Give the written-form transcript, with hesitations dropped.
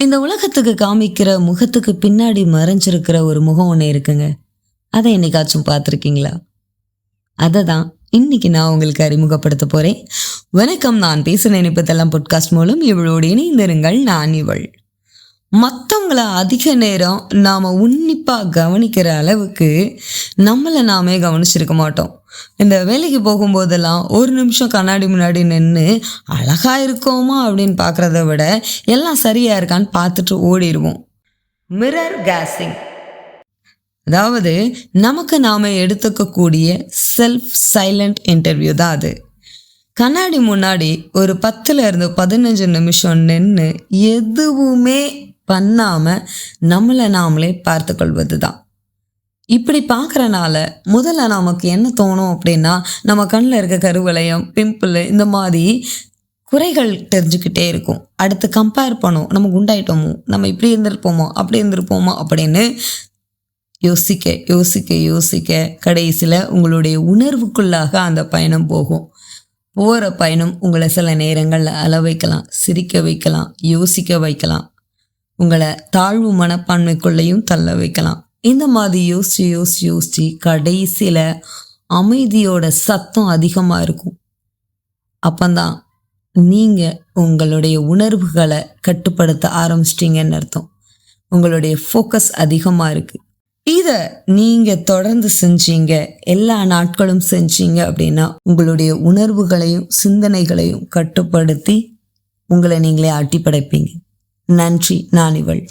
இந்த உலகத்துக்கு காமிக்கிற முகத்துக்கு பின்னாடி மறைஞ்சிருக்கிற ஒரு முகம் ஒன்று இருக்குங்க. அதை என்னைக்காச்சும் பார்த்துருக்கீங்களா? அதை தான் இன்னைக்கு நான் உங்களுக்கு அறிமுகப்படுத்த போறேன். வணக்கம், நான் பேச நினைப்பதெல்லாம் பாட்காஸ்ட் மூலம் இவளோடு இணைந்திருங்கள். நான் இவள். மற்றவங்கள அதிக நேரம் நாம் உன்னிப்பாக கவனிக்கிற அளவுக்கு நம்மளை நாமே கவனிச்சிருக்க மாட்டோம். இந்த வேலைக்கு போகும்போதெல்லாம் ஒரு நிமிஷம் கண்ணாடி முன்னாடி நின்று அழகா இருக்கோமா அப்படின்னு பார்க்குறத விட எல்லாம் சரியா இருக்கான்னு பார்த்துட்டு ஓடிடுவோம். மிரர் கேஸிங், அதாவது நமக்கு நாம எடுத்துக்கக்கூடிய செல்ஃப் சைலண்ட் இன்டர்வியூ தான் அது. கண்ணாடி முன்னாடி ஒரு 10-15 நிமிஷம் நின்று எதுவுமே பண்ணாமல் நம்மளை நாமளே பார்த்து கொள்வது தான். இப்படி பார்க்குறனால முதல்ல நமக்கு என்ன தோணும் அப்படின்னா, நம்ம கண்ணில் இருக்க கருவளையம், பிம்பிள், இந்த மாதிரி குறைகள் தெரிஞ்சுக்கிட்டே இருக்கும். அடுத்து கம்பேர் பண்ணும், நம்ம குண்டாயிட்டோமோ, நம்ம இப்படி இருந்திருப்போமோ, அப்படி இருந்திருப்போமோ அப்படின்னு யோசிக்க யோசிக்க யோசிக்க கடைசியில் உங்களுடைய உணர்வுக்குள்ளாக அந்த பயணம் போகும். போகிற பயணம் உங்களை சில நேரங்களில் அழ வைக்கலாம், சிரிக்க வைக்கலாம், யோசிக்க வைக்கலாம், உங்களை தாழ்வு மனப்பான்மைக்குள்ளேயும் தள்ள வைக்கலாம். இந்த மாதிரி யோசிச்சு யோசிச்சு யோசிச்சு கடைசியில் அமைதியோட சத்தம் அதிகமாக இருக்கும். அப்பந்தான் நீங்கள் உங்களுடைய உணர்வுகளை கட்டுப்படுத்த ஆரம்பிச்சிட்டிங்கன்னு அர்த்தம். உங்களுடைய ஃபோக்கஸ் அதிகமாக இருக்குது. இதை நீங்கள் தொடர்ந்து செஞ்சீங்க, எல்லா நாட்களும் செஞ்சீங்க அப்படின்னா உங்களுடைய உணர்வுகளையும் சிந்தனைகளையும் கட்டுப்படுத்தி உங்களை நீங்களே ஆட்டி படைப்பீங்க. நன்றி. நான் இவள்.